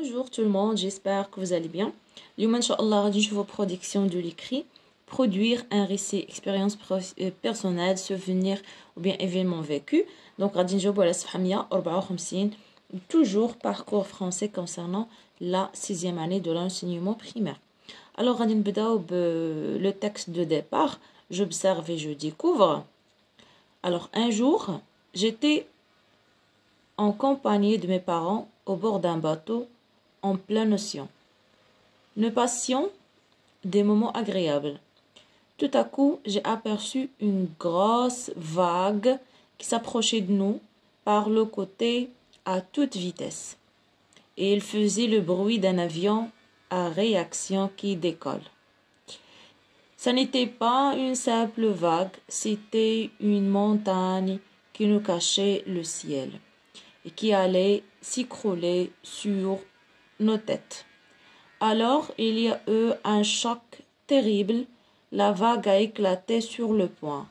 Bonjour tout le monde, j'espère que vous allez bien. اليوم إن شاء الله غادي نشوفوا production de l'écrit, produire un récit, expérience personnelle, souvenir ou bien événement vécu. Donc غادي نجاوبوا على صفحة 154 toujours parcours français concernant la 6e année de l'enseignement primaire. Alors غادي نبداو le texte de départ. J'observe et je découvre. Alors un jour, j'étais en compagnie de mes parents au bord d'un bateau en plein océan. Nous passions des moments agréables. Tout à coup, j'ai aperçu une grosse vague qui s'approchait de nous par le côté à toute vitesse. Et il faisait le bruit d'un avion à réaction qui décolle. Ça n'était pas une simple vague, c'était une montagne qui nous cachait le ciel et qui allait s'écrouler sur nos têtes. Alors il y a eu un choc terrible, la vague a éclaté sur le point.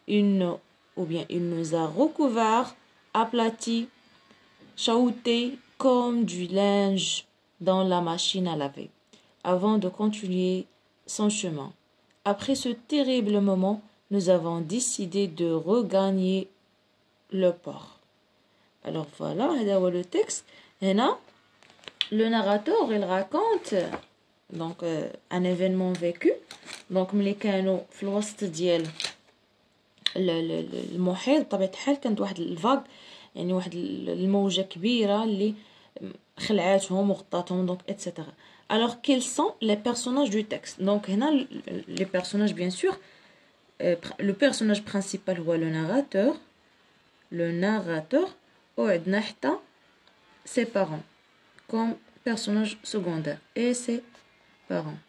Il nous a recouverts, aplatis, chahutés comme du linge dans la machine à laver, avant de continuer son chemin. Après ce terrible moment, nous avons décidé de regagner le port. Alors voilà, هذا le texte. هنا le narrateur il raconte donc un événement vécu. donc ملي كانوا في الوسط ديال المحيط بطبيعه الحال كانت واحد الفاغ يعني واحد الموجه كبيره اللي خلعاتهم وغطاتهم donc etc. Alors quels sont les personnages du texte? Donc هنا les personnages bien sûr le personnage principal هو le narrateur وعندنا حتى ses parents comme personnage secondaire et ses parents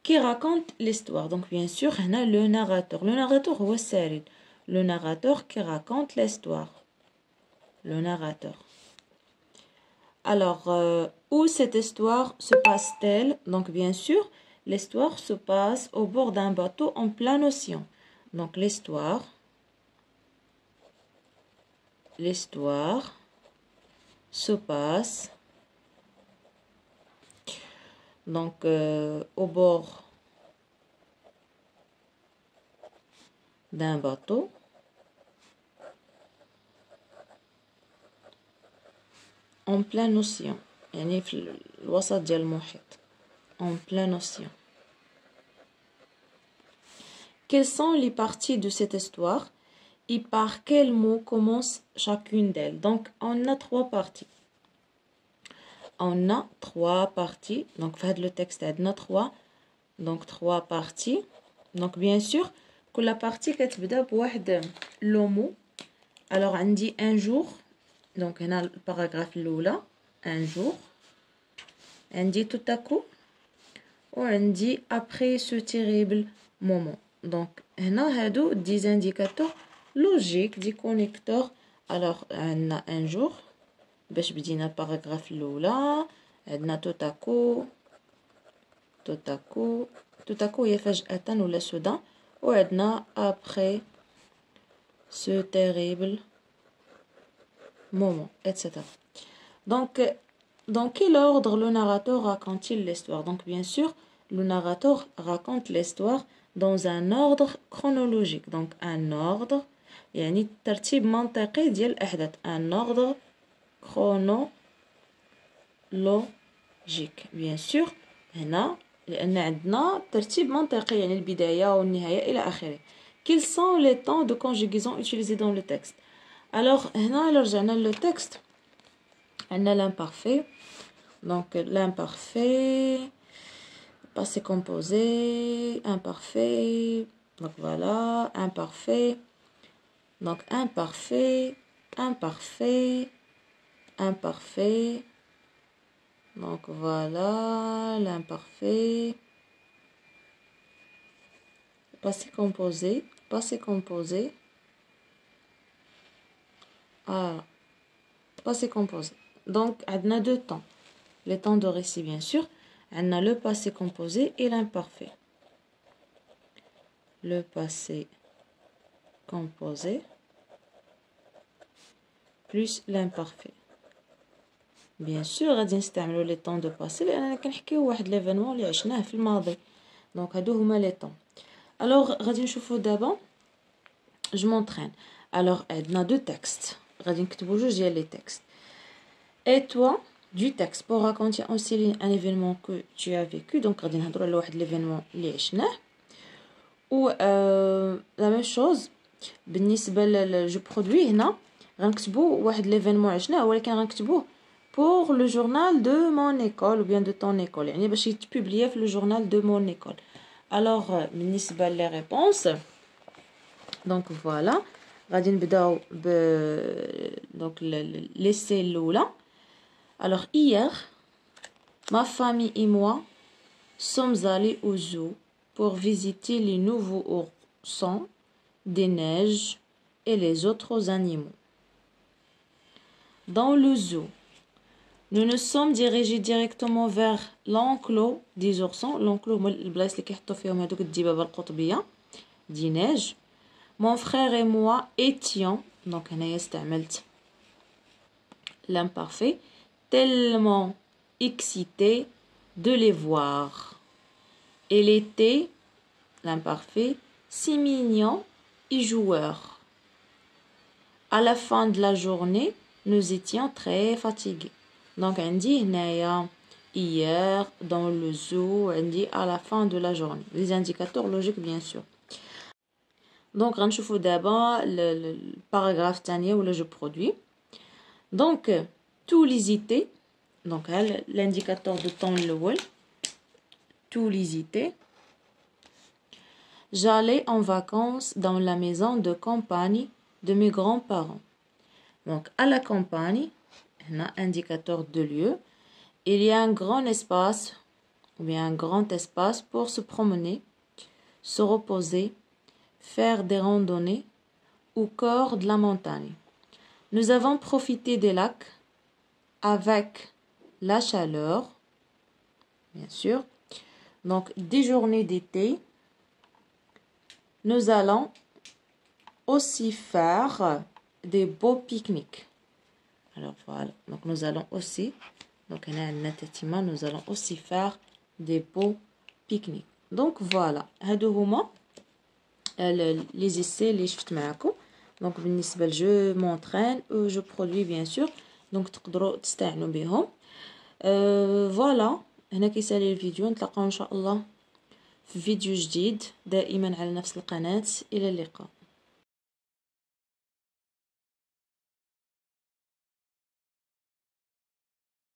qui raconte l'histoire. Donc bien sûr هنا le narrateur هو السارد, le narrateur qui raconte l'histoire, le narrateur. Alors où cette histoire se passe-t-elle? Donc bien sûr l'histoire se passe au bord d'un bateau en plein océan. Donc l'histoire se passe donc au bord d'un bateau en plein océan, يعني في الوسط ديال المحيط, en plein océan. Quelles sont les parties de cette histoire et par quel mot commence chacune d'elles? Donc on a trois parties. Donc fait le texte عندنا trois parties. Donc bien sûr كل partie كتبدا بواحد le mot. Alors عندي un jour, donc هنا الباراغراف الاولى un jour, عندي tout à coup وعندي après ce terrible moment. Donc هنا هادو des indicateurs logiques, des connecteurs. Alors عندنا un jour باش بدينا الباراغراف الاولى, عندنا tout à coup هي فجأة ولا soudain, وعندنا après ce terrible moment, etc. Donc dans quel ordre le narrateur raconte-t-il l'histoire? Donc bien sûr le narrateur raconte l'histoire dans un ordre chronologique. Donc un ordre يعني ترتيب منطقي ديال الأحداث, un ordre chronologique. bien sûr هنا لأن عندنا ترتيب منطقي يعني البداية والنهاية إلى آخره. Quels sont les temps de conjugaison utilisés dans le texte? Alors هنا إلا رجعنا le texte عندنا l'imparfait. Donc l'imparfait, passé composé, imparfait. Donc voilà, imparfait. Donc imparfait. Donc voilà, l'imparfait. Passé composé. Ah, passé composé. Donc on a deux temps. Les temps de récit bien sûr. On a le passé composé et l'imparfait. Le passé composé plus l'imparfait. بيان سور غادي نستعملوا لي طون دو باسي لاننا كنحكيو واحد ليفينمون اللي عشناه في الماضي. دونك هادو هما لي طون. الوغ غادي نشوفوا دابا je m'entraîne. Alors عندنا دو تكست غادي نكتبوا جوج ديال لي تكست. Et toi du texte pour raconter en souligne un événement que tu as vécu. Donc غادي نهضروا على واحد ليفينمون اللي عشناه. و لا ميم شوز بالنسبه جو برودوي هنا غنكتبوا واحد ليفينمون عشناه ولكن غنكتبوه pour le journal de mon école ou bien de ton école يعني باش يتبوبليا في le journal de mon école. Alors بالنسبه لي ريبونس دونك فوالا غادي نبداو ب دونك ليسي الاولى. Alors hier ma famille et moi sommes allés au zoo pour visiter les nouveaux oursons, des neiges et les autres animaux. Dans le zoo, nous nous sommes dirigés directement vers l'enclos des oursons. L'enclos هما البلايص اللي كيحطوا فيهم هذوك الدبابه القطبيه دي نيج. Mon frère et moi étions donc هنايا استعملت l'imparfait tellement excités de les voir. Il était l'imparfait si mignon et joueur. À la fin de la journée, nous étions très fatigués. Donc عندي هنايا hier dans le zoo عندي à la fin de la journée. Les indicateurs logiques bien sûr. Donc غنشوفوا دابا الباراغراف الثانيه ولا جو برودوي. Donc tous les étés donc l'indicateur de temps الاول tous les étés j'allais en vacances dans la maison de campagne de mes grands-parents. Donc à la campagne هنا indicateur de lieu il y a un grand espace ou bien un grand espace pour se promener, se reposer, faire des randonnées au cœur de la montagne. Nous avons profité des lacs avec la chaleur, bien sûr. Donc, des journées d'été, nous allons aussi faire des beaux pique-niques. Alors, voilà. Donc, nous allons aussi, donc, nous allons aussi faire des beaux pique-niques. Donc, voilà. هادو هما les essais اللي شفت معكم. دونك بالنسبه لجو مونطرين او جو برودوي بيان سور دونك تقدروا تستعينوا بهم. فوالا هنا كيسالي الفيديو. نتلاقاو ان شاء الله في فيديو جديد دائما على نفس القناه. الى اللقاء.